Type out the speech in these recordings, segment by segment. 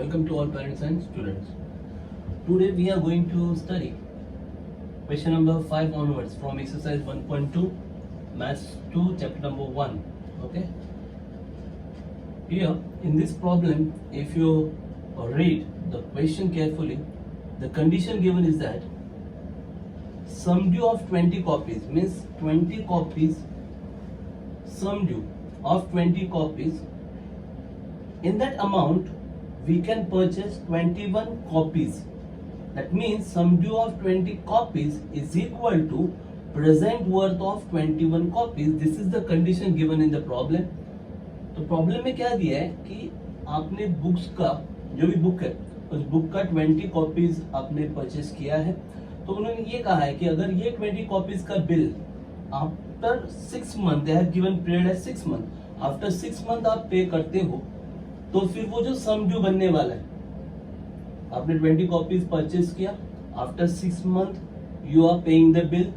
Welcome to all parents and students. Today we are going to study question number 5 onwards from exercise 1.2 maths 2 chapter number 1. Okay. Here in this problem, if you read the question carefully, the condition given is that sum due of 20 copies means 20 copies, sum due of 20 copies. In that amount we can purchase 21 copies. That means sum due of 20 copies is equal to present worth of 21 copies. This is the condition given in the problem. तो problem में क्या दिया है कि आपने books का जो भी बुक है उस बुक का 20 कॉपीज आपने परचेस किया है. तो उन्होंने ये कहा है कि अगर ये 20 कॉपीज का bill after 6 month, they have given period है 6 मंथ, आफ्टर 6 मंथ आप पे करते हो तो फिर वो जो सम ड्यू बनने वाला है, आपने 20 कॉपीज परचेस किया, after 6 month you are paying the bill.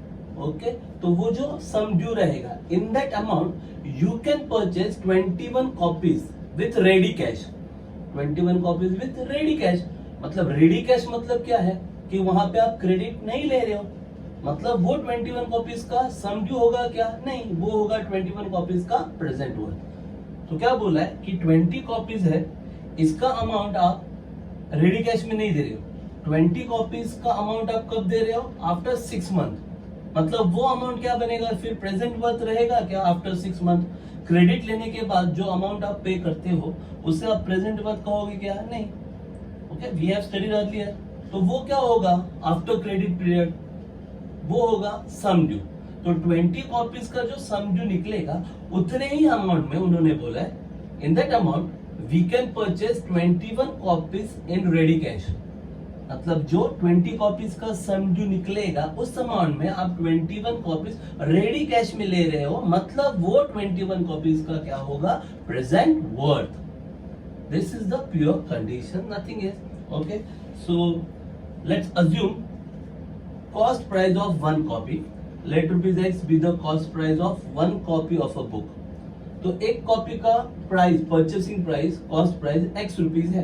Okay, तो वो जो सम ड्यू रहेगा in that amount you can purchase 21 copies with ready cash. 21 copies with ready cash मतलब रेडी कैश मतलब क्या है कि वहां पे आप क्रेडिट नहीं ले रहे हो, मतलब वो 21 कॉपीज का सम ड्यू होगा क्या? नहीं, वो होगा 21 कॉपीज का प्रेजेंट वर्थ. तो क्या बोला है कि 20 कॉपीज है, इसका अमाउंट आप रेडी कैश में नहीं दे रहे हो. 20 कॉपीज का अमाउंट आप कब दे रहे हो? After 6 month. मतलब वो अमाउंट क्या बनेगा फिर? प्रेजेंट वर्थ रहेगा क्या आफ्टर 6 मंथ? क्रेडिट लेने के बाद जो अमाउंट आप पे करते हो उसे आप प्रेजेंट वर्थ कहोगे क्या? नहीं. Okay, we have studied earlier. तो वो क्या होगा आफ्टर क्रेडिट पीरियड? वो होगा सम ड्यू. तो 20 कॉपीज का जो सम ड्यू निकलेगा उतने ही अमाउंट में उन्होंने बोला है in that amount we can purchase 21 copies in ready cash. मतलब जो 20 कॉपीज का सम ड्यू निकलेगा उस अमाउंट में आप 21 कॉपीज रेडी कैश में ले रहे हो, मतलब वो 21 कॉपीज का क्या होगा? Present worth. This is the pure condition, nothing else. Okay, so let's assume cost price of one copy. Let rupees x be the cost price of one copy of a book. तो एक copy का price, purchasing price, cost price x rupees है.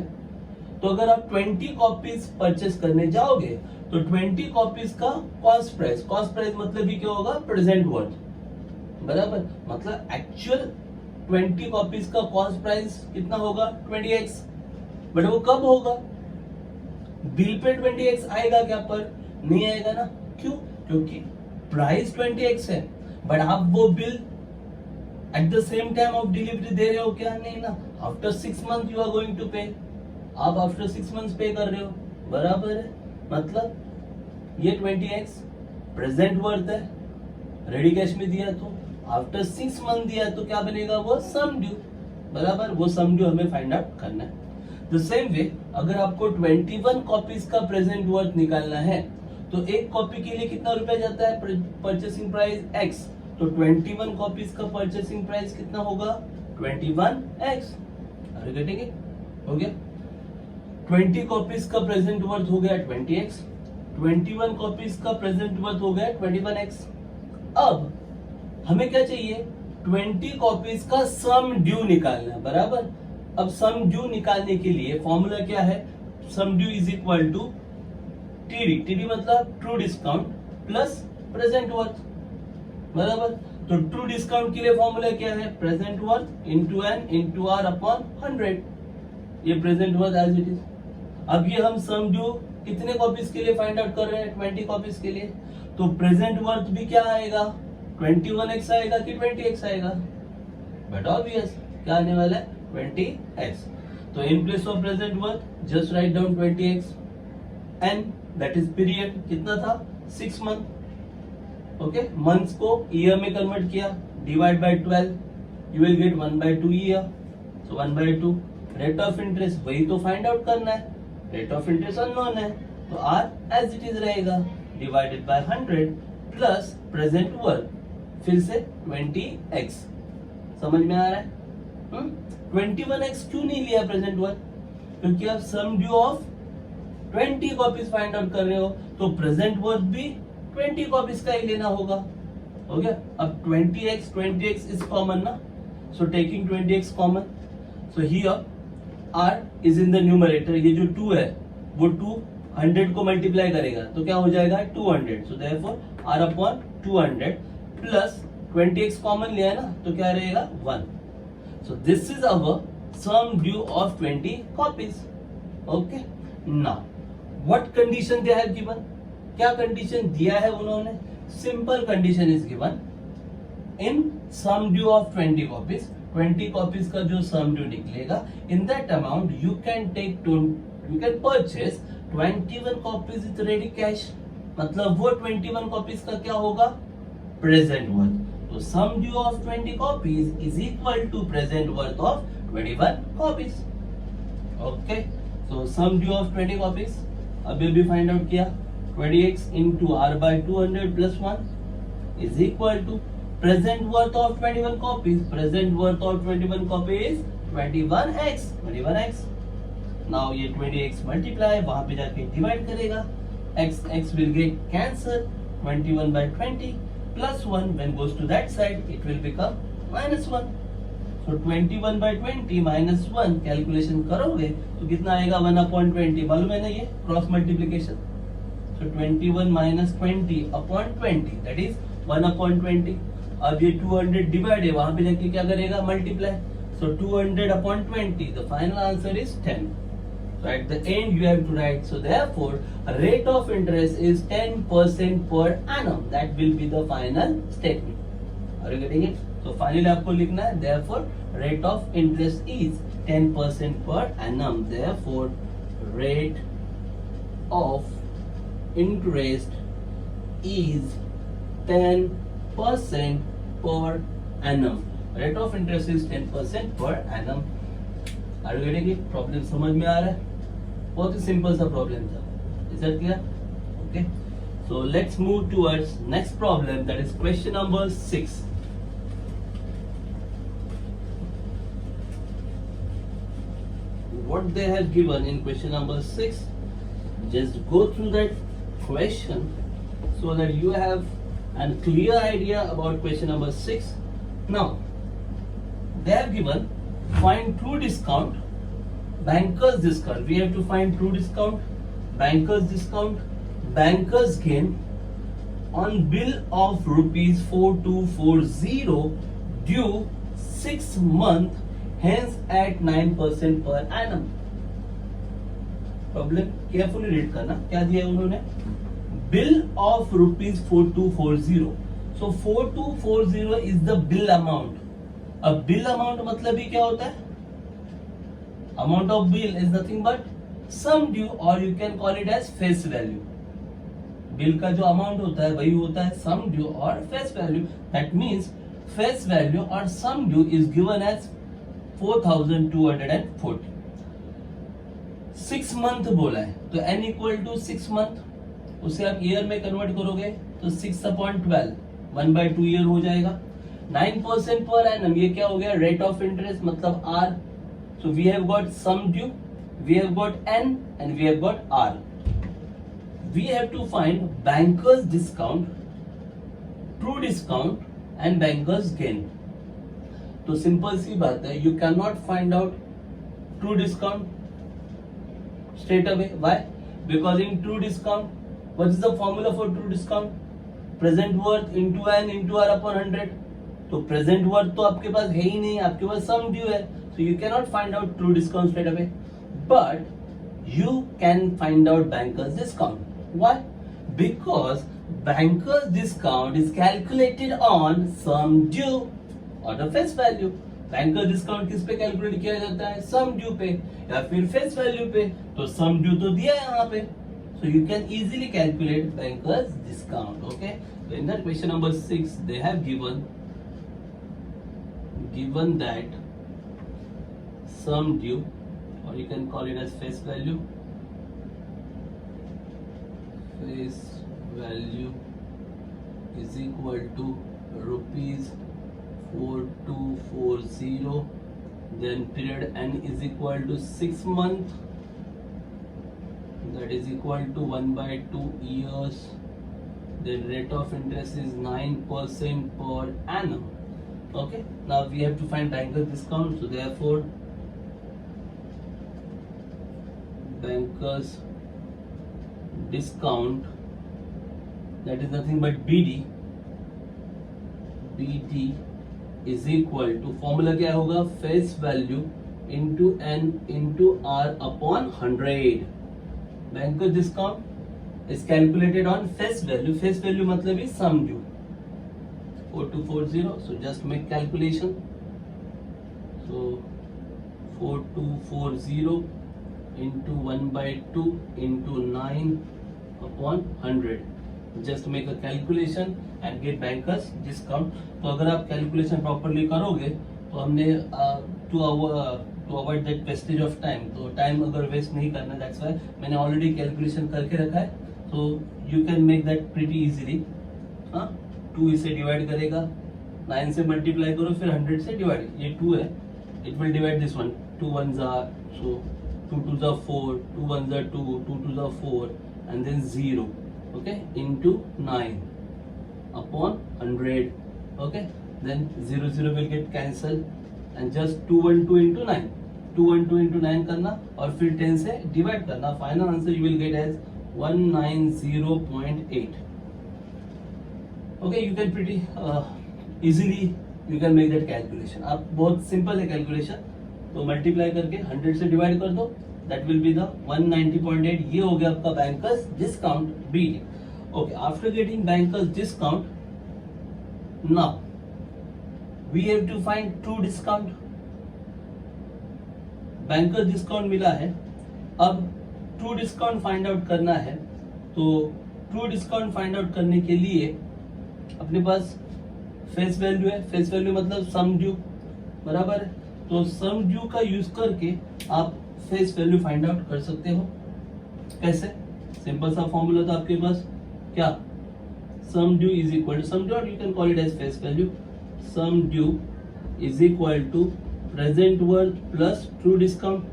तो अगर आप 20 copies purchase करने जाओगे तो 20 कॉपीज का कॉस्ट प्राइस मतलब भी क्या होगा? Present worth. बराबर, मतलब एक्चुअल 20 कॉपीज का कॉस्ट प्राइस कितना होगा? 20x. बट वो कब होगा? बिल पे 20x आएगा क्या? पर नहीं आएगा ना. क्यों? क्योंकि प्राइस 20x है बट आप वो bill at the same time of delivery दे रहे हो क्या? नहीं ना. After 6 month you are going to pay. आप आफ्टर 6 मंथ पे कर रहे हो. बराबर है, मतलब ये 20x प्रेजेंट वर्थ है, रेडी कैश में दिया तो आफ्टर 6 मंथ दिया तो क्या बनेगा? वो सम ड्यू. बराबर, वो सम ड्यू हमें फाइंड आउट करना है. द सेम वे अगर आपको 21 कॉपीज का प्रेजेंट वर्थ निकालना है तो एक कॉपी के लिए कितना रुपया जाता है? Purchasing price x. तो 21 कॉपीज का परचेसिंग प्राइस कितना होगा? 21x. अरे गेटिंग इट? हो गया. 20 कॉपीज का प्रेजेंट वर्थ हो गया 20x. 21 कॉपीज का प्रेजेंट वर्थ हो गया 21x. अब हमें क्या चाहिए? 20 कॉपीज का सम ड्यू निकालना. बराबर, अब सम ड्यू निकालने के लिए फॉर्मूला क्या है? Sum due is equal to TD मतलब true discount plus present worth. बराबर, तो ट्रू डिस्काउंट के लिए फॉर्मूला क्या है? Present worth into n into r upon 100. ये present worth as it is. अब ये हम सम ड्यू कितने कॉपीज के लिए फाइंड आउट कर रहे हैं? 20 कॉपीज के लिए. तो प्रेजेंट वर्थ भी क्या आएगा? 21x आएगा कि 20x आएगा? बट ऑब्वियस क्या आने वाला है? 20x. तो in place of present worth just write down 20x. N that is period कितना था? 6 मंथ. ओके, मंथ्स को ईयर में कन्वर्ट किया, divide by 12, you will get 1/2 year. So 1/2. Rate of interest वही तो फाइंड आउट करना है. रेट ऑफ इंटरेस्ट अननोन है तो आर एज इट इज रहेगा, divided by 100 plus present worth फिर से 20x. समझ में आ रहा है? 21x क्यों नहीं लिया प्रेजेंट वर्थ? क्योंकि आप sum due of 20 copies find out कर रहे हो तो प्रेजेंट वर्थ भी 20 कॉपीज का ही लेना होगा. हो गया. अब 20x is common ना, so taking 20x common, so here r is in the numerator, ये जो 2 है वो 2 100 को मल्टीप्लाई करेगा तो क्या हो जाएगा 200, so therefore r upon 200 plus 20x common लिया है ना तो क्या रहेगा 1. So this is our sum due of 20 copies. Okay, now what condition they have given, क्या कंडीशन दिया है उन्होंने, simple condition is given in sum due of 20 copies, 20 copies का जो सम ड्यू निकलेगा in that amount you can purchase 21 copies with ready cash. मतलब वो 21 copies का क्या होगा प्रेजेंट वर्थ. तो sum due of 20 copies is equal to present worth of 21 copies. Okay, so sum due of 20 copies अभी भी find out किया, 20x into r by 200 plus 1 is equal to present worth of 21 copies. Present worth of 21 copies is 21x. 21x. Now ये 20x multiply वहां पे जाके divide करेगा. x will get cancel. 21 by 20 plus 1 when goes to that side it will become minus 1. So 21 by 20 minus 1 calculation करोगे तो कितना आएगा 1/20. मालूम है ना ये cross multiplication. So 21 minus 20 upon 20 that is 1/20. अब ये 200 डिवाइड है वहां पे जाके क्या करेगा multiply. So 200 upon 20 the final answer is 10. So at the end you have to write, so therefore rate of interest is 10% per annum. That will be the final statement. Are you getting it? So finally आपको लिखना है therefore rate of interest is 10% per annum. Therefore rate of interest is 10% per annum. Rate of interest is 10% per annum. Are you getting it? Problem समझ में आ रहा है? बहुत ही simple सा problem था. Is that clear? Okay. So let's move towards next problem, that is question number 6. What they have given in question number 6, just go through that question so that you have a clear idea about question number 6. Now they have given find true discount, bankers discount. We have to find true discount, bankers discount, bankers gain on bill of rupees 4240 due 6 month, hence at 9% per annum. Problem carefully read करना, क्या दिया है उन्होंने, bill of rupees 4240. So 4240 is the bill amount. अब bill amount मतलब ही क्या होता है, amount of bill is nothing but sum due और you can call it as face value. Bill का जो अमाउंट होता है वही होता है सम ड्यू और face value. That means face value और sum due is given as 4240. 6 month बोला है तो n इक्वल टू 6 मंथ, उसे आप ईयर में कन्वर्ट करोगे तो 6/12 1/2 ईयर हो जाएगा. 9% पर एनम, ये क्या हो गया रेट ऑफ इंटरेस्ट मतलब r. So we have got sum due, we have got n and we have got r. We have to find banker's discount, true discount and banker's gain. तो simple सी बात है, you can not find out true discount straight away. Why? Because in true discount, what is the formula for true discount? Present worth into n into r upon 100. तो present worth तो आपके पास है ही नहीं, आपके पास sum due है, so you cannot find out true discount straight away. But you can find out bankers discount. Why? Because bankers discount is calculated on sum due or the face value. Banker discount किस पे calculate किया जाता है, sum due पे या फिर face value पे. तो सम ड्यू तो दिया है यहाँ पे, so you can easily calculate banker's discount. Okay, तो in that question number 6 they have given that sum due or you can call it as face value is equal to rupees 4240, then period n is equal to 6 month, that is equal to 1/2 years, then rate of interest is 9% per annum. Okay, now we have to find banker discount, so therefore bankers discount, that is nothing but BD is equal to, formula क्या होगा, face value into n into r upon 100. Banker discount is calculated on face value. Face value मतलब is sum due 4240. so just make calculation. so 4240 into 1/2 into 9 upon 100. just make a calculation and get bankers discount. तो अगर आप calculation properly करोगे तो हमने to avoid that wastage of time, तो time अगर waste नहीं करना, दैट्स व्हाई मैंने ऑलरेडी कैलकुलेशन करके रखा है. तो you can make that pretty easily. 2 इसे डिवाइड करेगा, 9 से मल्टीप्लाई करो, फिर 100 से डिवाइड. ये 2 है, it will divide this one. 2 1s are, so 2 2s are 4, 2 1s are 2, 2 2s are 4, and then 0, okay, into 9 upon 100. okay, then 0 0 will get cancelled and just 212 into 9, 212 into 9 करना और फिर 10 से डिवाइड करना. Final answer you will get as 190.8. okay, you can pretty easily you can make that calculation. आप बहुत simple है calculation. तो multiply करके 100 से डिवाइड कर दो, that will be the 190.8. ये हो गया आपका banker's discount B. okay, after getting bankers discount, now we have to find true discount. Banker discount मिला है, अब ट्रू डिस्काउंट फाइंड आउट करना है. तो ट्रू डिस्काउंट फाइंड आउट करने के लिए अपने पास फेस वैल्यू है. फेस वैल्यू मतलब सम ड्यू, बराबर है. तो सम ड्यू का यूज करके आप फेस वैल्यू फाइंड आउट कर सकते हो. कैसे? सिंपल सा फॉर्मूला था आपके पास, क्या, sum due is equal to sum due, और you can call it as face value. Sum due is equal to present worth plus true discount.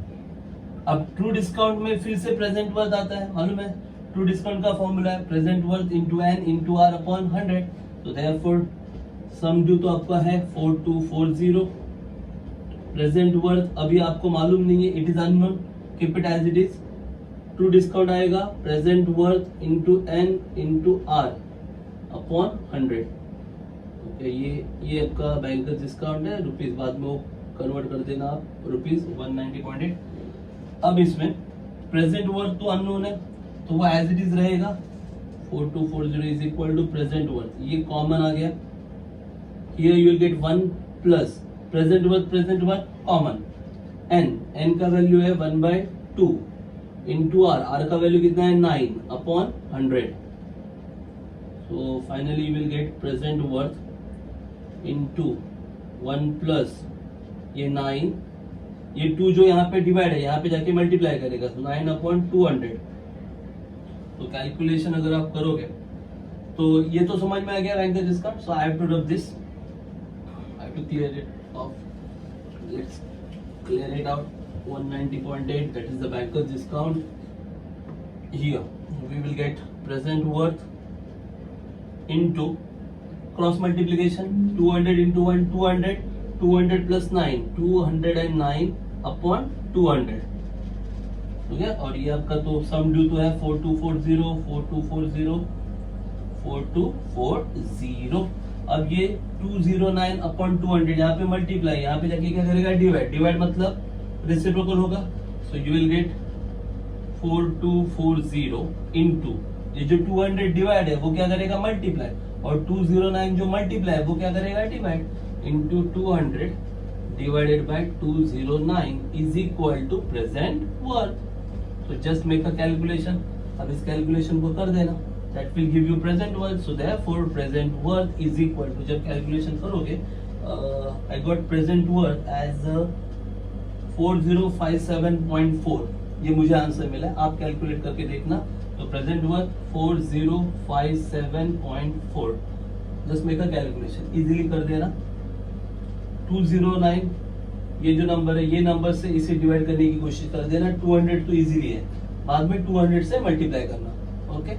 अब ट्रू डिस्काउंट में फिर से प्रेजेंट वर्थ आता है, मालूम है. ट्रू डिस्काउंट का फॉर्मूला है present worth into n into r upon 100. तो देयरफॉर सम ड्यू तो आपका है 4240. प्रेजेंट वर्थ अभी आपको मालूम नहीं है, it is unknown, keep it as it is. True discount आएगा present worth into n into r upon 100. Okay, ये आपका बैंकर डिस्काउंट है रुपीज. बाद में वो कन्वर्ट कर देना आप, रुपीज 190.8. अब इसमें प्रेजेंट वर्थ तो अननोन है, तो वो एज इट इज रहेगा. 4240 is equal to present worth, ये कॉमन आ गया. Here you will get 1 plus present worth common. N का वैल्यू है 1/2 इंटू आर का वैल्यू कितना है 9 upon 100. So finally you will get present worth into 1 plus ये 9, ये 2 जो यहाँ पे डिवाइड है, यहाँ पे जाके मल्टीप्लाई करेगा, तो 9 अपॉन 200. तो कैलकुलेशन अगर आप करोगे तो ये तो समझ में आ गया banker discount. So I have to rub this, I have to clear it off. Let's clear it out. 190.8, that is the banker's discount. Here we will get present worth into cross multiplication, 200 into 1 200, 200 plus 9 209 upon 200. ठीक है. और ये आपका तो sum due तो है 4240 4240 4240. अब ये 209 अपॉन 200 यहाँ पे मल्टीप्लाई, यहाँ पे जाके क्या करेगा, डिवाइड मतलब रेसिप्रोकल होगा. So you will gate 4240 into ये जो 200 डिवाइड है वो क्या करेगा, मल्टीप्लाई, और 209 जो मल्टीप्लाई वो क्या करेगा, divide, into 200 divided by 209 is equal to present worth. तो जस्ट मेक अ कैलकुलेशन. अब इस कैलकुलेशन को कर देना, that will give you present worth. So therefore present worth is equal to, जब कैलकुलेशन करोगे, I got present worth as 4057.4. ये मुझे आंसर मिला, आप कैलकुलेट करके देखना. तो present worth 4057.4. Just make a calculation, easily कर देना. 209 ये जो नंबर है, ये नंबर से इसे डिवाइड करने की कोशिश कर देना. 200 तो इजीली है, बाद में 200 से मल्टीप्लाई करना. ओके,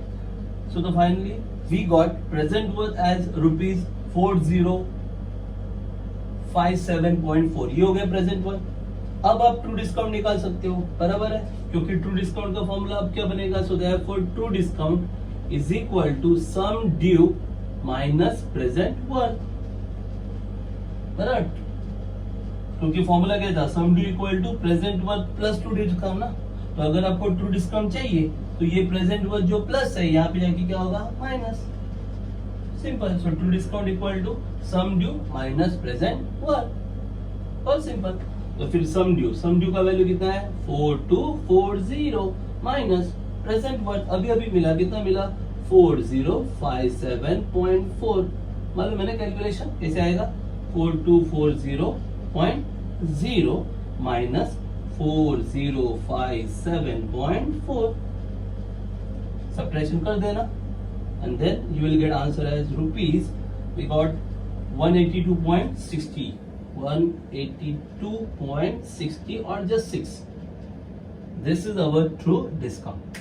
सो तो finally we got present worth as rupees 4057.4. ये हो गया प्रेजेंट वर्थ. अब आप ट्रू डिस्काउंट निकाल सकते हो, बराबर है. क्योंकि ट्रू डिस्काउंट का फॉर्मूला अब क्या बनेगा, so therefore true discount is equal to sum due minus present worth, correct, क्योंकि फॉर्मूला क्या था, sum due equal to present worth plus true discount ना। तो अगर आपको ट्रू डिस्काउंट चाहिए तो ये प्रेजेंट वर्थ जो प्लस है यहाँ पे जाके क्या होगा, minus, simple. So true discount equal to sum due minus present worth, बहुत सिंपल। तो फिर सम ड्यू का वैल्यू कितना है 4240 माइनस प्रेजेंट वर्थ अभी अभी मिला, कितना मिला 4057.4। मालूम है ना कैलकुलेशन कैसे आएगा, 4240.0 माइनस 4057.4, सबट्रैक्शन कर देना and then you will get answer as rupees. We got 182.60 or just 6. This is our true discount.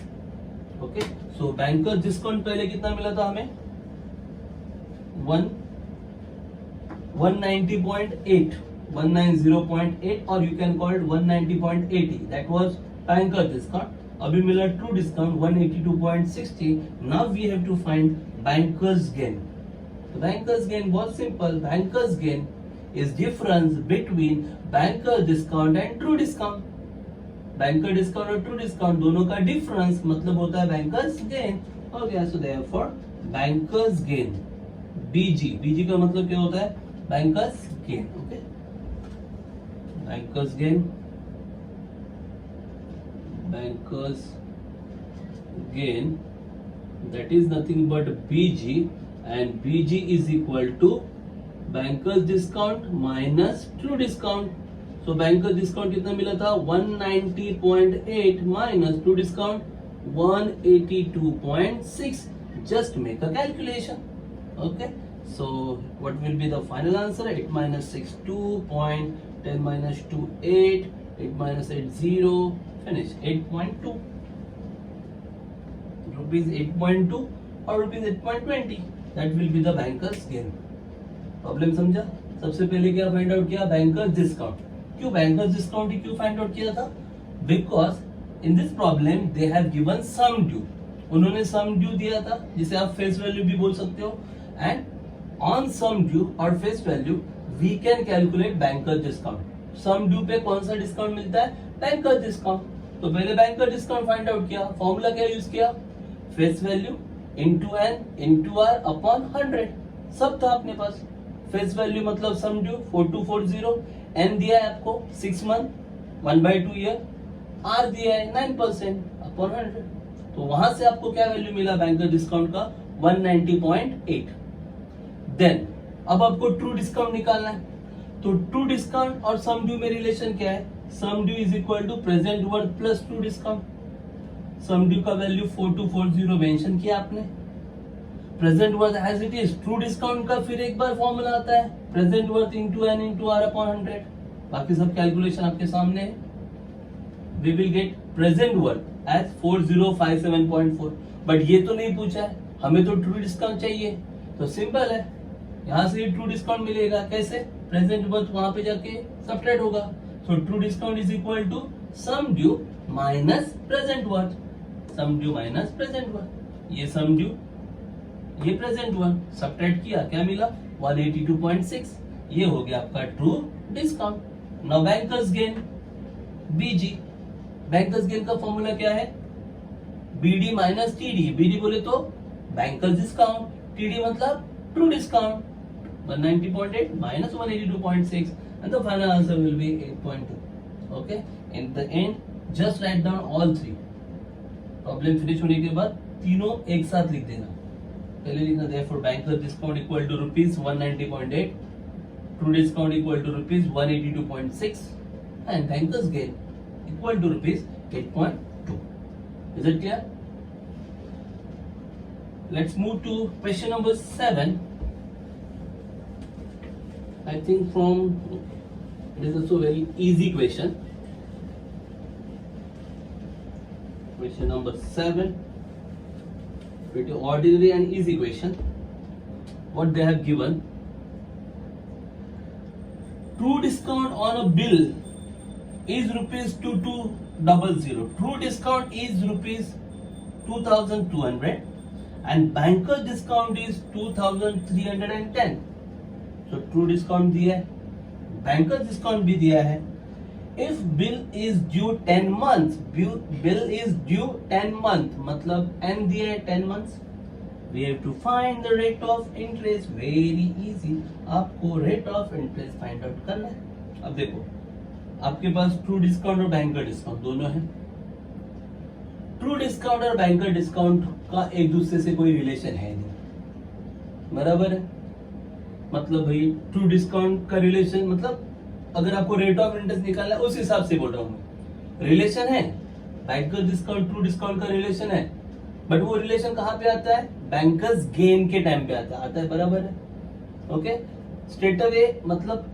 Okay, so bankers discount पहले कितना मिला था हमें 190.8 or you can call it 190.80. That was banker discount. अभी मिला true discount 182.60. Now we have to find banker's gain. तो banker's gain बहुत simple, banker's gain is difference between banker discount and true discount. Banker discount और true discount दोनों का difference मतलब होता है बैंकर्स गेन. हो गया, सो देयरफॉर बैंकर्स गेन बीजी का मतलब क्या होता है, banker's gain. Okay, bankers gain, bankers gain, that is nothing but BG, and BG is equal to bankers discount minus true discount. So bankers discount कितना मिला था 190.8 minus true discount 182.6. just make a calculation. Okay, so what will be the final answer, 8 minus 6 2, 10 minus 2 8, 8 minus 8 0, finish 8.2 rupees, 8.2 or rupees 8.20. that will be the bankers gain. Problem समझा. सबसे पहले क्या find out किया, banker's discount. क्यों banker's discount क्यों find out किया था, because in this problem they have given sum due. उन्होंने सम ड्यू दिया था जिसे आप फेस वैल्यू भी बोल सकते हो, एंड ऑन सम ड्यू और face value we can calculate banker's discount. Sum due पे कौन सा डिस्काउंट मिलता है, बैंकर्स डिस्काउंट. तो पहले बैंकर डिस्काउंट फाइंड आउट किया, फॉर्मूला क्या यूज किया, face value into n into r upon 100. सब था अपने पास. फेस वैल्यू मतलब सम ड्यू 4240, एन दिया है आपको 6 मंथ 1/2 ईयर, आर दिया है 9% अपॉन 100. तो वहां से आपको क्या वैल्यू मिला बैंकर डिस्काउंट का 190.8. देन अब आपको ट्रू डिस्काउंट निकालना है. तो ट्रू डिस्काउंट और सम ड्यू में रिलेशन क्या है, sum due is equal to present worth plus true discount. Sum due का वैल्यू 4240 मेंशन किया आपने, present worth as it is. True discount का फिर एक बार फॉर्मूला आता है present worth into n into r upon 100. बाकी सब कैलकुलेशन आपके सामने है. We will get present worth as 4057.4. But ये तो नहीं पूछा है, हमें तो ट्रू डिस्काउंट चाहिए. तो सिंपल है, यहां से ट्रू डिस्काउंट मिलेगा. कैसे, प्रेजेंट वर्थ वहां पे जाके सब्ट्रैक्ट होगा. So true discount is equal to sum due minus present worth. Sum due minus present worth. ये sum due, ये present worth. Subtract किया, क्या मिला 182.6. ये हो गया आपका true discount. Now bankers gain BG. bankers gain का फॉर्मूला क्या है, BD minus TD. BD बोले तो bankers discount, TD मतलब true discount. 190.8 minus 182.6. and the final answer will be 8.2. okay, in the end just write down all three. Problem finish होने के बाद तीनों एक साथ लिख देना. पहले लिखना therefore banker discount equal to rupees 190.8, true discount equal to rupees 182.6, and bankers gain equal to rupees 8.2. is it clear? Let's move to question number 7. I think from it is also very easy question. Question number 7, pretty ordinary and easy question. What they have given, true discount on a bill is rupees 22 00. True discount is rupees 2200 and banker discount is 2310. So true discount दिया है, banker discount भी दिया है. If bill is due 10 months, bill is due 10 month, मतलब n दिया है 10 months. We have to find the rate of interest. Very easy. आपको rate of interest find out करना है. अब देखो, आपके पास ट्रू डिस्काउंट और बैंकर डिस्काउंट दोनों है. ट्रू डिस्काउंट और बैंकर डिस्काउंट का एक दूसरे से कोई रिलेशन है नहीं, बराबर है. मतलब भाई ट्रू डिस्काउंट का रिलेशन मतलब अगर आपको रेट ऑफ इंटरेस्ट निकालना है उस हिसाब से बोल रहा हूँ, रिलेशन है. बैंकर डिस्काउंट ट्रू डिस्काउंट का रिलेशन है, बट वो रिलेशन कहाँ पे आता है? बैंकर्स गेन के टाइम पे आता है, बराबर है. ओके, स्ट्रेट अवे मतलब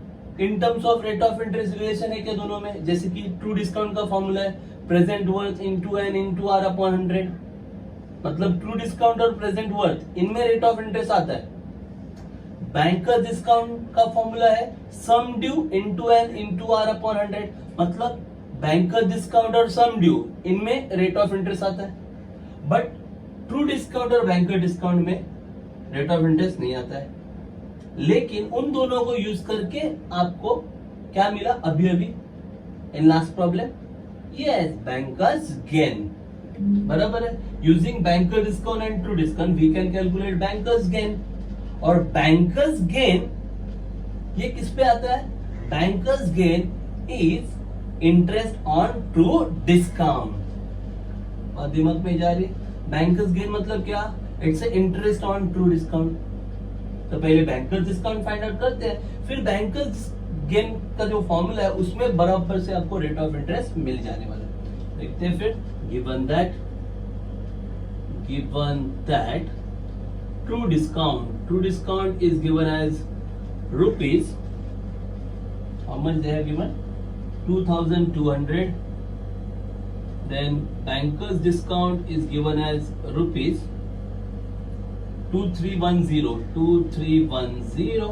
in terms of rate of interest relation है क्या दोनों में? जैसे कि ट्रू डिस्काउंट का फॉर्मूला है present worth into n into r upon 100. मतलब ट्रू डिस्काउंट और प्रेजेंट वर्थ इनमें रेट ऑफ इंटरेस्ट आता है. बैंकर डिस्काउंट का फॉर्मूला है sum due into n into r upon 100. मतलब बैंकर डिस्काउंट और सम ड्यू इनमें रेट ऑफ इंटरेस्ट आता है, बट ट्रू डिस्काउंट और बैंकर डिस्काउंट में रेट ऑफ इंटरेस्ट नहीं आता है. लेकिन उन दोनों को यूज करके आपको क्या मिला अभी in last problem? Yes, banker's gain, बराबर है. Using banker discount and true discount we can calculate banker's gain. और बैंकर्स गेन ये किस पे आता है? Banker's gain is interest on true discount. और दिमाग में जा रही, बैंकर्स गेन मतलब क्या? It's interest on true discount. तो पहले बैंकर्स डिस्काउंट फाइंड आउट करते हैं, फिर बैंकर्स गेन का जो फॉर्मूला है उसमें बराबर से आपको रेट ऑफ इंटरेस्ट मिल जाने वाला है. देखते हैं फिर. Given that true discount is given as rupees, how much they have given? 2200. Then banker's discount is given as rupees 2310,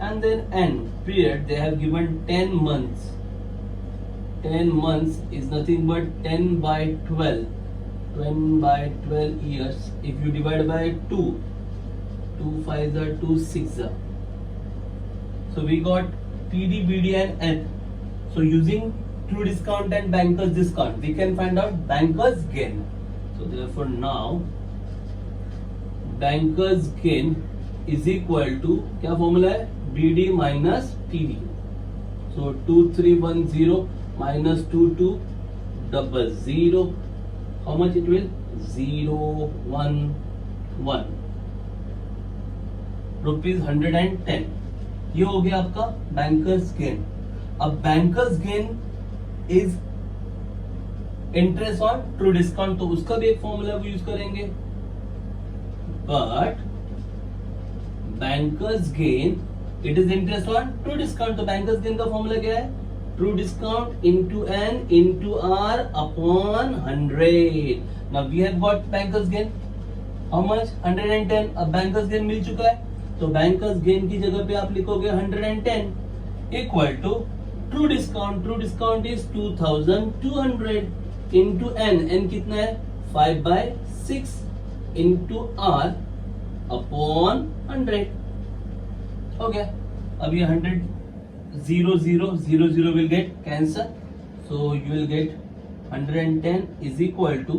and then n period they have given 10 months. 10 months is nothing but 10 by 12. 10 by 12 years. If you divide by 2 5s are 2 6s are. So we got TD, BD and N. So using true discount and banker's discount we can find out banker's gain. So therefore now banker's gain is equal to क्या formula है? BD minus TD. So 2310 minus 2200, how much it will? 011 rupees 110. ये हो गया आपका banker's gain. अब banker's gain is interest on true discount, तो उसका भी एक फॉर्मूला यूज करेंगे. But banker's gain it is interest on true discount. तो बैंकर्स गेन का फॉर्मूला क्या है? True discount into n into r upon 100. Now we have got banker's gain how much? 110. अब बैंकर्स गेन मिल चुका है, तो banker's gain की जगह पे आप लिखोगे 110 equal to true discount is 2200 into n कितना है? 5/6 इंटू आर अपॉन 100. हो गया. अब ये 100 0 will get cancel, so you will get 110 is equal to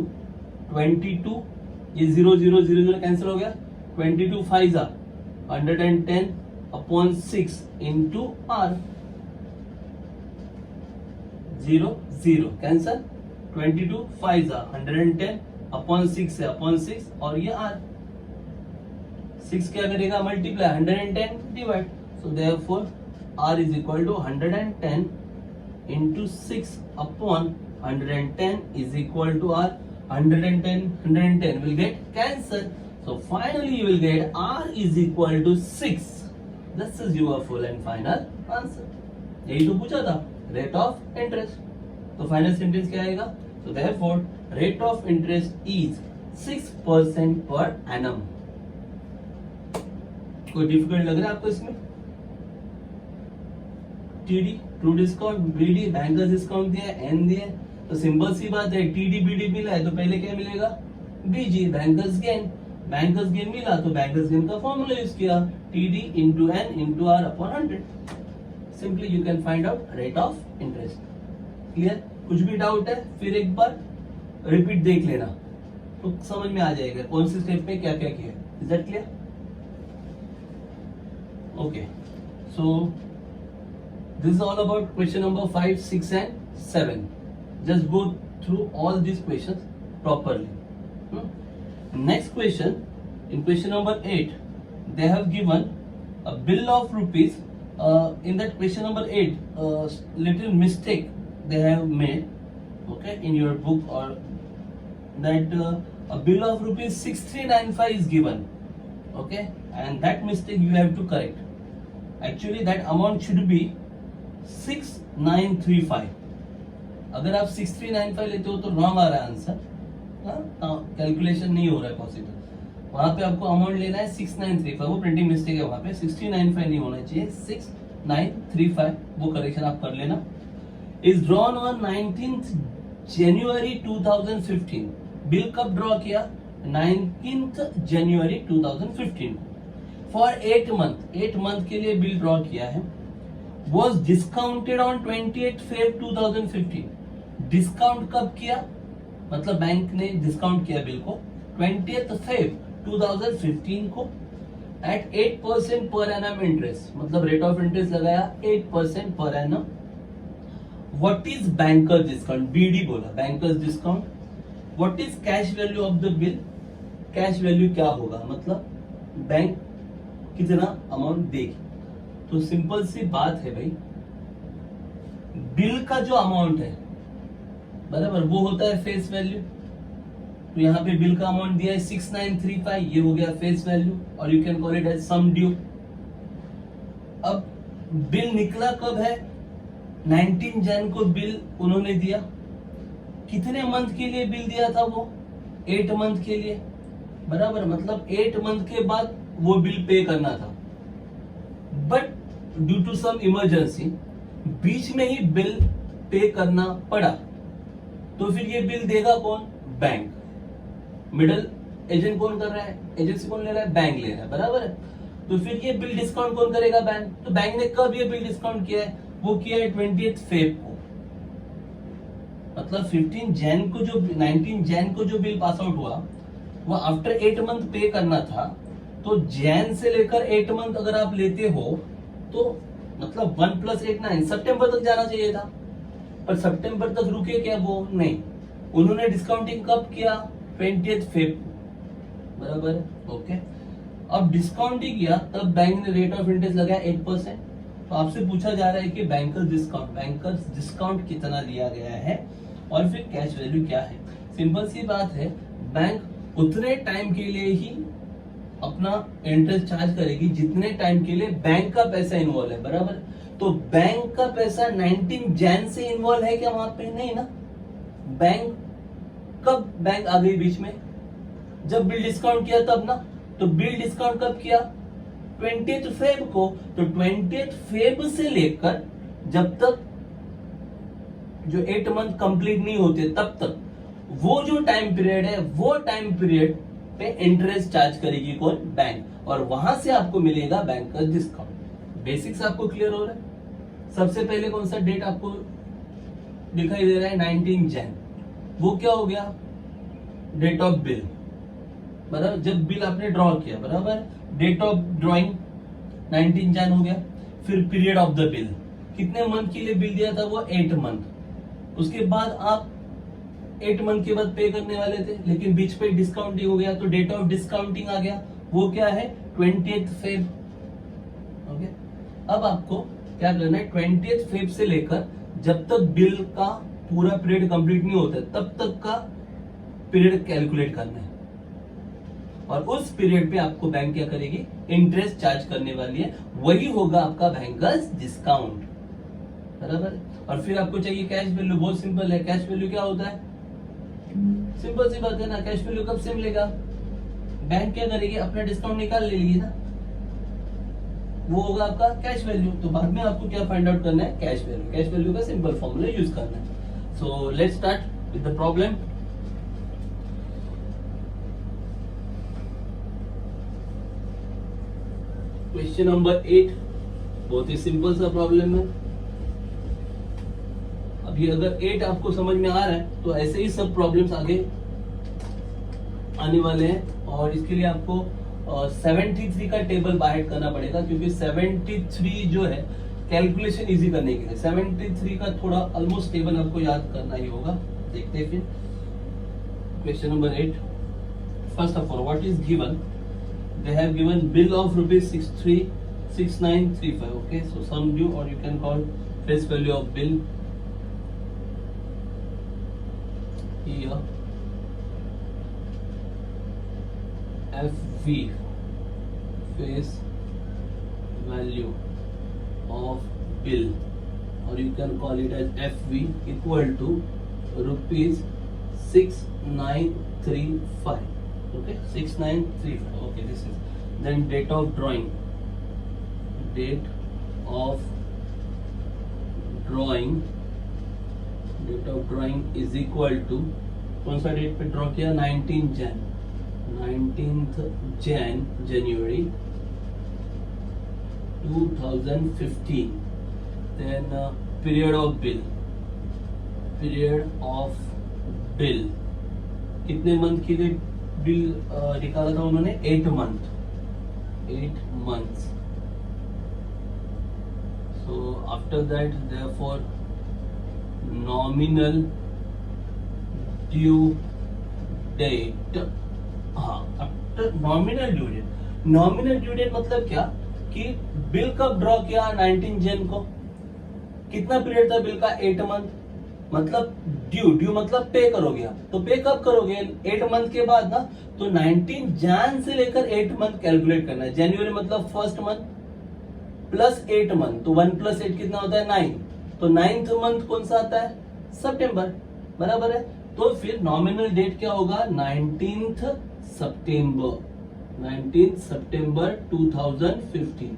22. ये 0 cancel हो गया. 22 5s are 110 upon 6 into r. 0 cancel. 22 5s are 110 upon 6 है upon 6 और ये r. 6 क्या करेगा? Multiply 110 divide. So therefore r is equal to 110 into 6 upon 110 is equal to r. 110 will get cancelled. So finally you will get r is equal to 6. This is your full and final answer. यही तो पूछा था, rate of interest. तो final sentence क्या आएगा? So therefore rate of interest is 6% per annum. कोई difficult लग रहा है आपको इसमें? TD, true discount, BD, bankers discount दिया है, N दिया है, तो सिंपल सी बात है, टीडी बीडी मिला है तो पहले क्या मिलेगा, BG, banker's gain. Banker's gain मिला तो बैंकर्स गेन का फॉर्मूला यूज किया, TD into n into r upon 100। Simply you can find out rate of interest. Clear? कुछ भी डाउट है फिर एक बार रिपीट देख लेना तो समझ में आ जाएगा कौन सी स्टेप में क्या क्या किया। Is that clear? Okay, so this is all about question number 5, 6 and 7. Just go through all these questions properly. Next question, in question number 8, they have given a bill of rupees. In that question number 8, little mistake they have made, okay, in your book, or that a bill of rupees 6395 is given, okay, and that mistake you have to correct. Actually that amount should be 6935। अगर आप 6395 लेते हो तो wrong आ रहा है answer, calculation नहीं हो रहा है पॉसिबल। वहां पे आपको अमाउंट लेना है 6935, वो प्रिंटिंग मिस्टेक है, वहां पे 6095 नहीं होना चाहिए, 6935, वो करेक्शन आप कर लेना। Is drawn on 19th January 2015। Bill कब ड्रॉ किया? 19th January 2015 for 8 month, 8 month के लिए बिल ड्रॉ किया है। Was discounted on 28th Feb 2015। Discount कब किया? मतलब बैंक ने डिस्काउंट किया बिल को 20th Feb 2015 को एट 8% पर एनम इंटरेस्ट, मतलब रेट ऑफ इंटरेस्ट लगाया 8% per annum. What is banker's discount? BD बोला, banker's discount. What is cash value of the bill? Cash value क्या होगा, मतलब बैंक कितना अमाउंट देगी। तो सिंपल सी बात है भाई, बिल का जो अमाउंट है बराबर वो होता है फेस वैल्यू। तो यहाँ पे बिल का अमाउंट दिया है 6935, ये हो गया फेस वैल्यू, और you can call it as sum due. अब बिल निकला कब है? 19 जन को बिल उन्होंने दिया। कितने मंथ के लिए बिल दिया था वो? 8 मंथ के लिए, बराबर, मतलब 8 मंथ के बाद वो बिल पे करना था। But due to some emergency बीच में ही बिल पे करना पड़ा, तो फिर ये बिल देगा कौन? बैंक। मिडल एजेंट कौन कर रहा है? एजेंसी कौन ले रहा है? बैंक ले रहा है, बराबर है। तो फिर ये बिल डिस्काउंट कौन करेगा? बैंक। तो बैंक ने कब ये बिल डिस्काउंट किया है? वो किया है 20th Feb को, मतलब 15 जैन को जो 19 जैन को जो बिल पास आउट हुआ वो आफ्टर 8 मंथ पे करना था। तो जैन से लेकर 8 मंथ अगर आप लेते हो तो मतलब 1 + 8 9 सितंबर तक जाना चाहिए था, पर सितंबर तक रुके क्या? वो नहीं, उन्होंने डिस्काउंटिंग कब किया? 20th Feb, बराबर, ओके। अब डिस्काउंटिंग किया तब बैंक ने रेट ऑफ इंटरेस्ट लगाया 8%। तो आपसे पूछा जा रहा है कि बैंकर्स डिस्काउंट कितना लिया गया है और फिर कैश वैल्यू क्या है। सिंपल सी बात है, बैंक उतने टाइम के लिए ही अपना इंटरेस्ट चार्ज करेगी जितने टाइम के लिए बैंक का पैसा इन्वॉल्व है, बराबर। तो बैंक का पैसा 19 जैन से इन्वॉल्व है क्या वहां पे? नहीं ना। बैंक आ गई बीच में? जब बिल डिस्काउंट किया तब ना। तो बिल डिस्काउंट कब किया? 20th Feb को। तो 20th Feb से लेकर जब तक जो 8 मंथ कंप्लीट नहीं होते तब तक वो जो टाइम पीरियड है, वो टाइम पीरियड पे इंटरेस्ट चार्ज करेगी कौन? बैंक, और वहां से आपको मिलेगा बैंक का डिस्काउंट। बेसिक्स आपको क्लियर हो रहा है? सबसे पहले कौन सा डेट आपको दिखाई दे रहा है? 19 जैन। वो क्या हो गया? डेट ऑफ बिल, बराबर, जब बिल आपने ड्रॉ किया, बराबर। डेट ऑफ ड्रॉइंग 19 जैन हो गया। फिर पीरियड ऑफ द बिल, कितने मंथ के लिए बिल दिया था वो? 8 मंथ। उसके बाद आप 8 मंथ के बाद पे करने वाले थे, लेकिन बीच पे डिस्काउंटिंग हो गया, तो डेट ऑफ डिस्काउंटिंग आ गया। वो क्या है? 20th Feb, okay. अब आपको क्या करना है? 20th Feb से लेकर जब तक बिल का पूरा पीरियड कंप्लीट नहीं होता तब तक का पीरियड कैलकुलेट करना है, और उस पीरियड पे आपको बैंक क्या करेगी? इंटरेस्ट चार्ज करने वाली है। वही होगा आपका बैंकर्स डिस्काउंट, बराबर। और फिर आपको चाहिए कैश वैल्यू। बहुत सिंपल है, कैश वैल्यू क्या होता है? सिंपल सी बात है ना। कैश वैल्यू कब से मिलेगा? बैंक क्या करेगी? अपना डिस्काउंट निकाल लेगी ना, वो होगा आपका कैश वैल्यू। तो बाद में आपको क्या फाइंड आउट करना है? Cash value. कैश वैल्यू का सिंपल फॉर्मूला यूज करना है। So let's start with the problem. Question number 8 बहुत ही सिंपल सा प्रॉब्लम है. अभी अगर 8 आपको समझ में आ रहा है तो ऐसे ही सब प्रॉब्लम्स आगे आने वाले हैं. और इसके लिए आपको 73 का टेबल बाहर करना पड़ेगा, क्योंकि 73 जो है कैलकुलेशन इजी करने के लिए 73 का थोड़ा ऑलमोस्ट टेबल आपको याद करना ही होगा. देखते हैं फिर question number 8. First of all, what is given? They have given bill of rupees 636935. Okay, so sum due, or you can call face value of bill here FV, face value of bill, or you can call it as FV, equal to rupees 6935. Okay, 6935. Okay, this is then date of drawing. Date of drawing is equal to, कौन सा date पे draw किया? 19th January 2015. Then period of bill. कितने month के लिए bill निकाला था उन्होंने? 8 months. So after that, therefore nominal due date. हाँ, after nominal due date मतलब क्या कि बिल कब ड्रॉ किया? 19 जन को. कितना पीरियड था बिल का? 8 मंथ. मतलब ड्यू मतलब पे करोगे आप, तो पे कब करोगे? 8 मंथ के बाद ना. तो 19 जन से लेकर 8 मंथ कैलकुलेट करना है. जनवरी मतलब फर्स्ट मंथ प्लस 8 मंथ, तो 1 + 8 कितना होता है? 9. तो 9th मंथ कौन सा आता है? सितंबर. बराबर है. तो फिर नॉमिनल डेट क्या होगा? 19th सितंबर 2015.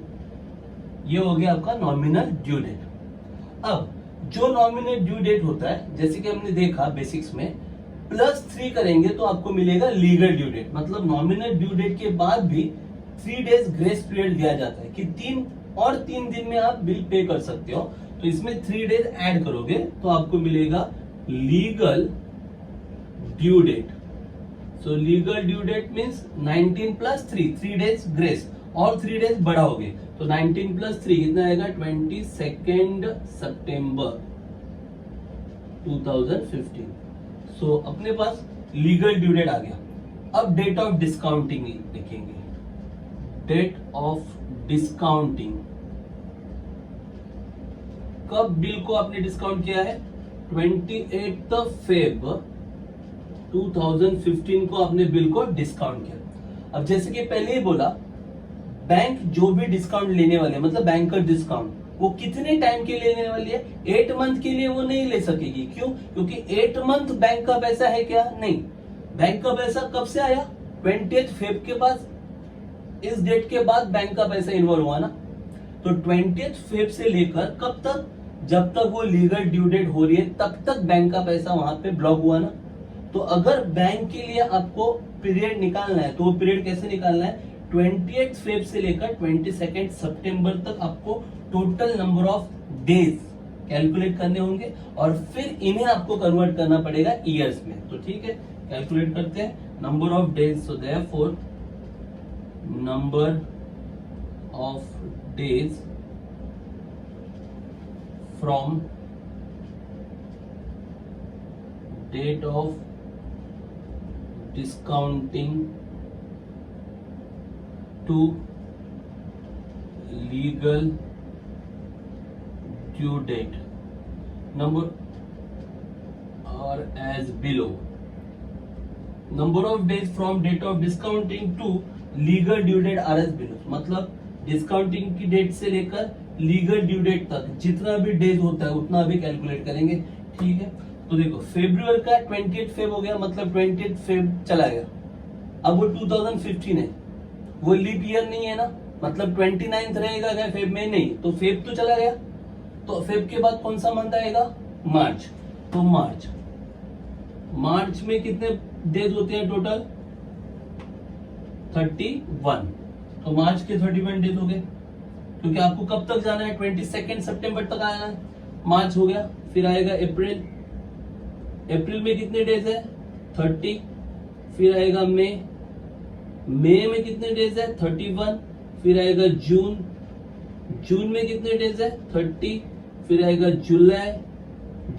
ये हो गया आपका नॉमिनल ड्यू डेट. अब जो नॉमिनल ड्यू डेट होता है, जैसे कि हमने देखा बेसिक्स में, +3 करेंगे तो आपको मिलेगा लीगल ड्यू डेट. मतलब नॉमिनल ड्यू डेट के बाद भी 3 डेज ग्रेस पीरियड दिया जाता है कि 3 दिन में आप बिल पे कर सकते हो. तो इसमें 3 डेज ऐड करोगे तो आपको मिलेगा legal due date. So legal due date means 19 + 3 days grace, और 3 डेज बढ़ाओगे तो 19 + 3 कितना आएगा? 22 सितंबर 2015. सो अपने पास लीगल ड्यू डेट आ गया. अब डेट ऑफ डिस्काउंटिंग लिखेंगे. डेट ऑफ डिस्काउंटिंग, कब बिल को आपने डिस्काउंट किया है? 28 फेब 2015 को आपने बिल को डिस्काउंट किया. अब जैसे कि पहले ही बोला, बैंक जो भी डिस्काउंट लेने वाले, मतलब बैंक का डिस्काउंट, वो कितने टाइम के लिए लेने वाली है? 8 मंथ के लिए वो नहीं ले सकेगी. क्यों? क्योंकि 8 मंथ बैंक का पैसा है क्या? नहीं. बैंक का पैसा कब से आया? 20 फेब के बाद. इस डेट के बाद बैंक का पैसा इन्वॉल्व हुआ ना. तो 20 फेब से लेकर कब तक? जब तक वो लीगल ड्यू डेट हो रही है तब तक बैंक का पैसा वहां पे ब्लॉक हुआ ना. तो अगर बैंक के लिए आपको पीरियड निकालना है तो वो पीरियड कैसे निकालना है? 28 फेब से लेकर 22 सितंबर तक आपको total number of days calculate करने होंगे, और फिर इन्हें आपको कन्वर्ट करना पड़ेगा ईयर्स में. तो ठीक है, कैलकुलेट करते हैं. Number of days, so therefore number of days from date of discounting to legal due date number are as below. Number of days from date of discounting to legal due date are as below. मतलब discounting की date से लेकर legal due date तक जितना भी days होता है उतना भी कैलकुलेट करेंगे. ठीक है. तो देखो, फेब्रुअरी का 28 फेब हो गया, मतलब 28 फेब चला गया. अब वो 2015 है, वो लीप ईयर नहीं है ना, मतलब 29 रहेगा क्या फेब में? नहीं. तो फेब तो चला गया. तो फेब के बाद कौन सा मंथ आएगा? मार्च. तो मार्च, मार्च में कितने डेज होते हैं टोटल? 31। तो मार्च के 31 डेज हो गए, क्योंकि आपको कब तक जाना है? 22 सितंबर तक आना है। मार्च हो गया, फिर आएगा अप्रैल, अप्रैल में कितने डेज है? 30। फिर आएगा मई, मई में कितने डेज है? 31। फिर आएगा जून, जून में कितने डेज है? 30। फिर आएगा जुलाई,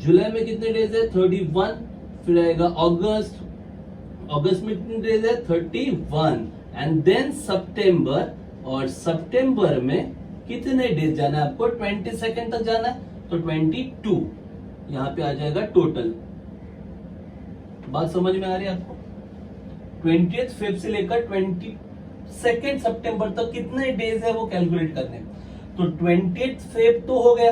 जुलाई में कितने डेज है? 31। फिर आएगा अगस्त, अगस्त में कितने डेज है? 31। एंड देन सितंबर, और सितंबर में कितने डेज जाना है आपको? 22 तक जाना है, तो 22 यहाँ पे आ जाएगा टोटल। बात समझ में आ रही है आपको? 20th फेब से लेकर 22 सितंबर तक कितने डेज है वो कैलकुलेट करने। तो 20th फेब तो हो गया,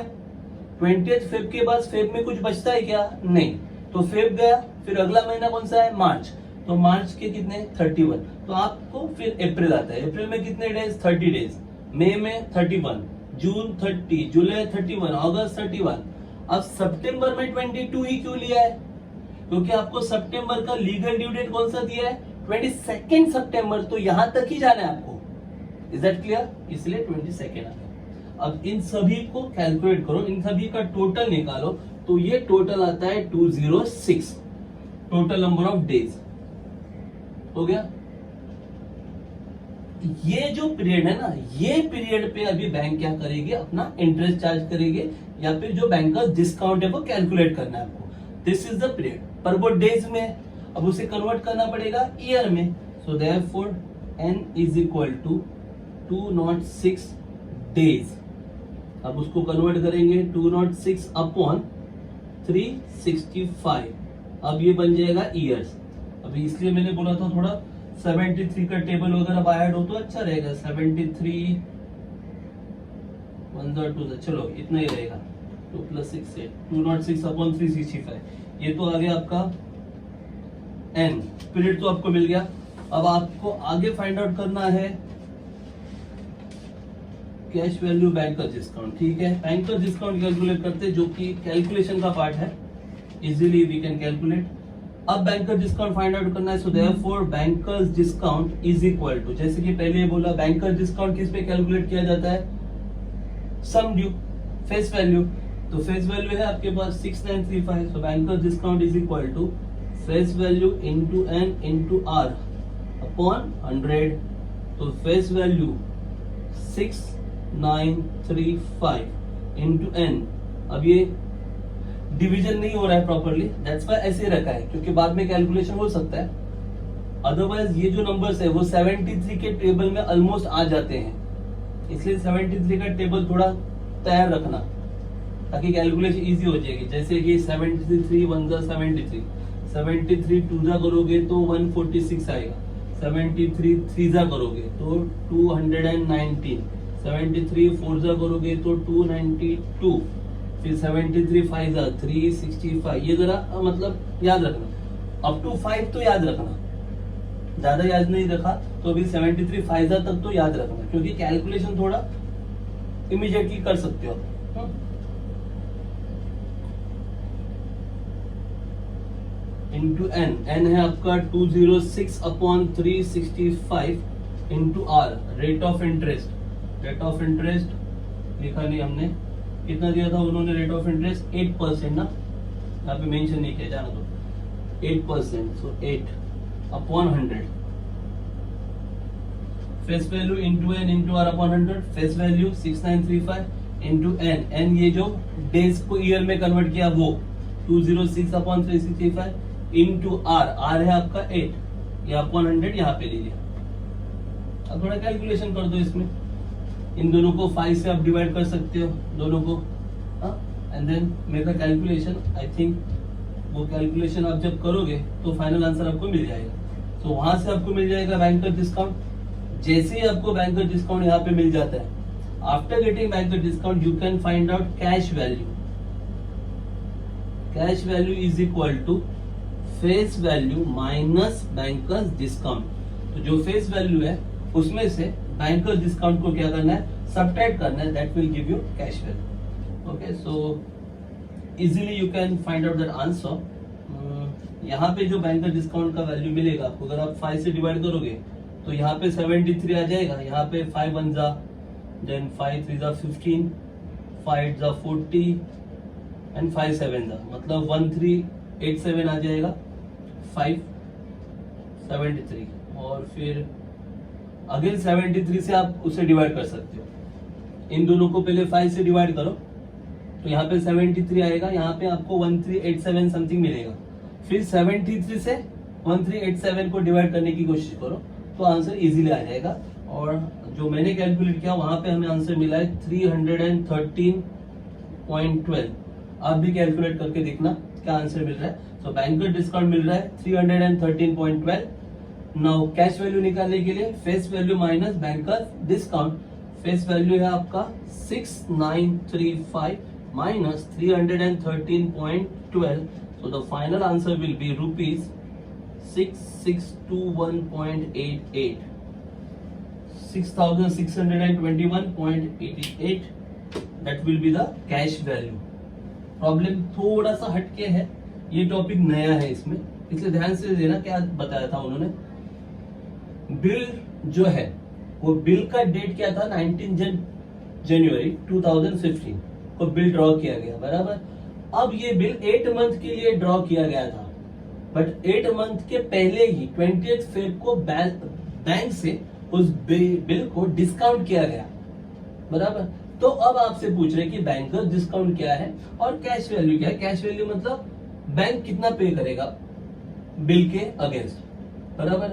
20th फेब के बाद फेब में कुछ बचता है क्या? नहीं। तो फेब गया, फिर अगला महीना कौन सा है? मार्च। तो मार्च के कितने? 31। तो आपको फिर अप्रैल आता है, अप्रैल में कितने डेज? 30 डेज। मई में 31, जून 30, जुलाई 31, अगस्त 31। अब सितंबर में 22 ही क्यों लिया है? क्योंकि आपको सितंबर का लीगल ड्यू डेट कौन सा दिया है? 22 सितंबर। तो यहां तक ही जाना है आपको। Is that clear? इसलिए 22 आता है। अब इन सभी को कैलकुलेट करो, इन सभी का टोटल निकालो, तो ये टोटल आता है 206, टोटल नंबर ऑफ डेज। हो गया? ये जो पीरियड है ना, ये पीरियड पे अभी बैंक क्या करेगी? अपना इंटरेस्ट चार्ज करेगी, या फिर जो बैंकर्स डिस्काउंट है वो कैलकुलेट करना है आपको। दिस इज द पीरियड, पर वो डेज में, अब उसे कन्वर्ट करना पड़ेगा ईयर में। So therefore n is equal to 206 days. अब उसको कन्वर्ट करेंगे 206 अपॉन 365। अब ये बन जाएगा ईयर्स। अभी इसलिए मैंने बोला था थोड़ा 73 का टेबल वगैरह ऐड हो तो अच्छा रहेगा। 73 1 2, चलो इतना ही रहेगा। 2 + 6 8, 206 अपॉन 365। ये तो आ गया आपका n पीरियड, तो आपको मिल गया। अब आपको आगे फाइंड आउट करना है कैश वैल्यू बैंकर डिस्काउंट। ठीक है, बैंकर डिस्काउंट कैलकुलेट करते हैं, जो कि कैलकुलेशन का पार्ट है, इजीली वी कैन कैलकुलेट। अब बैंकर डिस्काउंट फाइंड आउट करना है। So therefore banker's discount is equal to, जैसे कि पहले बोला, बैंकर डिस्काउंट किस पे कैलकुलेट किया जाता है? Sum due, face value. तो फेस वैल्यू है आपके पास 6935। So bankers discount is equal to face value into n into r upon 100। तो फेस वैल्यू 6935 इंटू n। अब ये डिवीजन नहीं हो रहा है प्रॉपरली, दैट्स व्हाई ऐसे रखा है, क्योंकि बाद में कैलकुलेशन हो सकता है। अदरवाइज ये जो नंबर्स है वो 73 के टेबल में ऑलमोस्ट आ जाते हैं, इसलिए 73 का टेबल थोड़ा तैयार रखना ताकि कैलकुलेशन इजी हो जाएगी। जैसे कि 73 1 73, 73 2 करोगे तो 146 आएगा, 73 3 करोगे तो 219, 73 4 करोगे तो 292, फिर 73 5 365। ये जरा मतलब याद रखना, अप टू 5 तो याद रखना, ज्यादा याद नहीं रखा तो भी 73 5 तक तो याद रखना, क्योंकि कैलकुलेशन थोड़ा इमीडिएटली कर सकते हो। इंटू एन, एन है आपका 206 upon 365 into r, rate of interest. Rate of interest लिखा नहीं हमने, कितना दिया था उन्होंने रेट ऑफ इंटरेस्ट? 8% ना, यहाँ पे मेंशन नहीं किया, जाना तो 8%। So 8 upon 100। Face value into n into r upon 100। Face value 6935 into n, n ये जो डेज को ईयर में कन्वर्ट किया वो 206 अपॉन 365 इंटू आर, आर है आपका 8, ये अपॉन 100 यहाँ पे लीजिए। अब थोड़ा कैलकुलेशन कर दो इसमें, इन दोनों को 5 से आप डिवाइड कर सकते हो दोनों को, and then make a calculation. I think वो कैलकुलेशन आप जब करोगे तो फाइनल आंसर आपको मिल जाएगा। तो वहां से आपको मिल जाएगा बैंकर डिस्काउंट। जैसे ही आपको बैंकर डिस्काउंट यहाँ पे मिल जाता है, after getting banker discount you can find out cash value. Cash value is equal to face value minus banker's discount. तो जो फेस वैल्यू है उसमें से बैंकर्स डिस्काउंट को क्या करना है? सब्ट्रैक्ट करना है, that will give you cash value. Okay, so easily you can find out that answer. यहाँ पे जो बैंकर डिस्काउंट का वैल्यू मिलेगा आपको, अगर आप 5 से डिवाइड करोगे तो यहाँ पे 73 आ जाएगा, यहाँ पे 5 1 जा, देन 5 3 जा 15, 5 जा 40 एंड 5 7 जा, मतलब 1387 आ जाएगा 573, और फिर अगेन 73 से आप उसे डिवाइड कर सकते हो। इन दोनों को पहले 5 से डिवाइड करो तो यहाँ पे 73 आएगा, यहाँ पे आपको 1387 समथिंग मिलेगा। फिर 73 से 1387 को डिवाइड करने की कोशिश करो तो आंसर इजीली आ जाएगा। और जो मैंने कैलकुलेट किया वहां पे हमें आंसर मिला है 313.12। आप भी कैलकुलेट करके देखना क्या आंसर मिल रहा है। तो बैंकर डिस्काउंट मिल रहा है 313.12। नाउ कैश वैल्यू निकालने के लिए face value minus banker discount, face value है आपका 6935 minus 313.12, so the final answer will be rupees 6621.88, 6621.88, that will be the cash value। Problem थोड़ा सा हटके है, ये टॉपिक नया है इसमें, इसलिए ध्यान से देना क्या बताया था उन्होंने। बिल जो है वो बिल का डेट क्या था, 19 जनवरी 2015 को बिल ड्रॉ किया गया, बराबर। अब ये बिल 8 मंथ के लिए ड्रॉ किया गया था, बट 8 मंथ के पहले ही 20 फेब को बैंक से उस बिल को डिस्काउंट किया गया, बराबर। तो अब आपसे पूछ रहे कि बैंकर डिस्काउंट क्या है और कैश वैल्यू क्या है। कैश वैल्यू मतलब बैंक कितना पे करेगा बिल के अगेंस्ट, बराबर।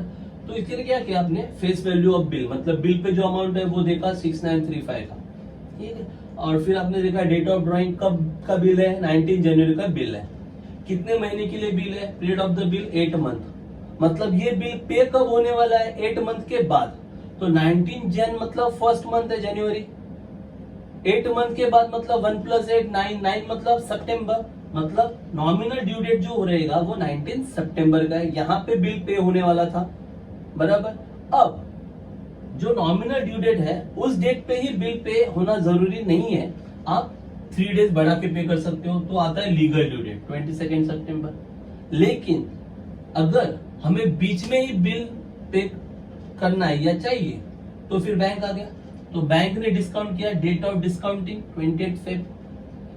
तो इसके लिए क्या किया आपने, फेस वैल्यू ऑफ बिल, मतलब बिल पे जो अमाउंट है वो देखा 6935 का, ठीक है। और फिर आपने देखा डेट ऑफ ड्रॉइंग कब का बिल है, 19 जनवरी का बिल है, कितने महीने के लिए बिल है, period of the bill 8 month, मतलब ये बिल पे कब होने वाला है, 8 मंथ के बाद। तो 19 जन मतलब फर्स्ट मंथ है जनवरी, 8 मंथ के बाद मतलब 1 + 8 9, 9 मतलब सितंबर, मतलब नॉमिनल ड्यू डेट जो रहेगा वो 19 सितंबर का है। यहाँ पे बिल पे होने वाला था, बराबर। अब जो नॉमिनल ड्यू डेट है उस डेट पे ही बिल पे होना जरूरी नहीं है, आप 3 डेज बढ़ा के पे कर सकते हो, तो आता है लीगल ड्यू डेट 22 सितंबर। लेकिन अगर हमें बीच में ही बिल पे करना है या चाहिए तो फिर बैंक आ गया, तो बैंक ने डिस्काउंट किया, डेट ऑफ डिस्काउंटिंग 28 फेब।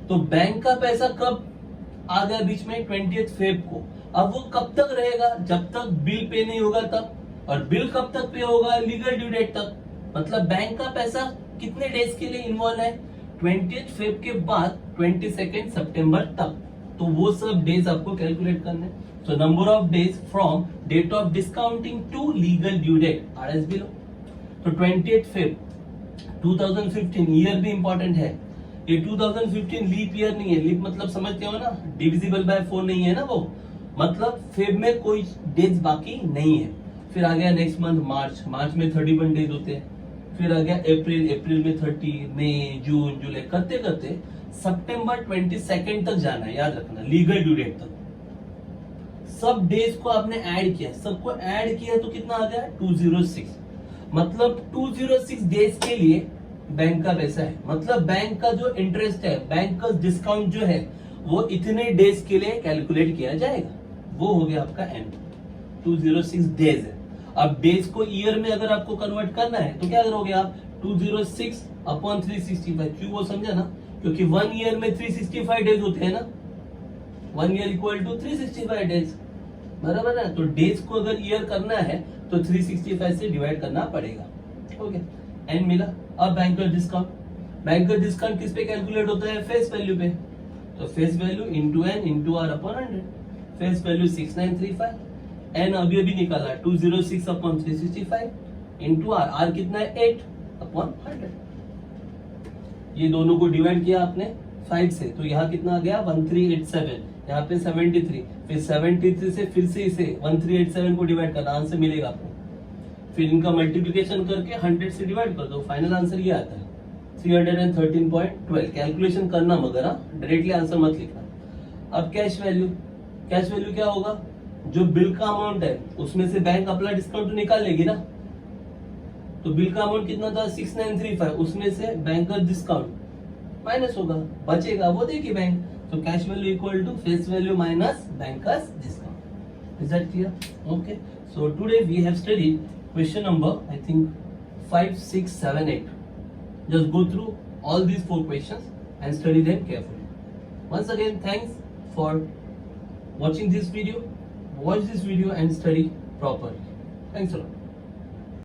तो बैंक का पैसा कब आ गया बीच में, 28 फेब को। अब वो कब तक रहेगा, जब तक बिल पे नहीं होगा तब, और बिल कब तक पे होगा, लीगल ड्यू डेट तक। मतलब बैंक का पैसा कितने डेज के लिए इन्वॉल्व है, 20 फेब के बाद 22 सितंबर तक। तो वो सब डेज आपको कैलकुलेट करने। तो number of days from date of discounting to legal due date, RS below. तो 28 फेब 2015 ईयर भी इंपॉर्टेंट है। ये 2015 लीप ईयर नहीं है, लीप मतलब समझते हो ना, डिविजिबल बाय 4 नहीं है ना वो, मतलब फेब में कोई डेज बाकी नहीं है। फिर आ गया नेक्स्ट मंथ मार्च, मार्च में 31 डेज होते हैं। फिर आ गया अप्रैल, अप्रैल में 30, मई, जून, जुलाई, करते करते सितंबर 22 तक जाना है, याद रखना, लीगल ड्यू डेट तक। सब डेज को आपने ऐड किया, सबको ऐड किया तो कितना आ गया 206, मतलब 206 डेज के लिए बैंक का पैसा है, मतलब बैंक का जो इंटरेस्ट है, बैंक का डिस्काउंट जो है वो इतने डेज के लिए कैलकुलेट किया जाएगा, वो हो गया आपका एंड 206 डेज है। अब डेज को ईयर में अगर आपको कन्वर्ट करना है तो क्या करोगे आप, 206 अपॉन 365, क्यों वो समझा ना, क्योंकि 1 ईयर में 365 डेज होते हैं ना, 1 ईयर इक्वल टू 365 डेज, बराबर ना। तो डेज को अगर ईयर करना है तो 365 से डिवाइड करना पड़ेगा, ओके। एन मिला। अब बैंकर डिस्काउंट, बैंकर डिस्काउंट किस पे कैलकुलेट होता है, फेस वैल्यू पे। तो face value into n into r upon 100, face value 6935, n अभी अभी निकाला 206 अपॉन 365 इंटू आर, आर कितना है 8 अपॉन 100। ये दोनों को डिवाइड किया आपने 5 से, तो यहाँ कितना आ गया 1387, यहाँ पे 73, फिर 73 से फिर से इसे 1387 को डिवाइड करना, आंसर मिलेगा आपको। फिर इनका मल्टीप्लिकेशन करके 100 से डिवाइड कर दो, फाइनल आंसर ये आता है 313.12। कैलकुलेशन करना मगर डायरेक्टली आंसर मत लिखना। अब कैश वैल्यू, कैश वैल्यू क्या होगा, जो बिल का अमाउंट है उसमें से बैंक अपना डिस्काउंट निकाल लेगी ना। तो बिल का अमाउंट कितना था 6935, उसमें से बैंक का डिस्काउंट माइनस होगा, बचेगा वो देगी bank, So cash value equal to face value minus banker's discount. Is that clear? Okay. So today we have studied question number, I think 5, 6, 7, 8. Just go through all these 4 questions and study them carefully. Once again, thanks for watching this video. Watch this video and study properly. Thanks a lot.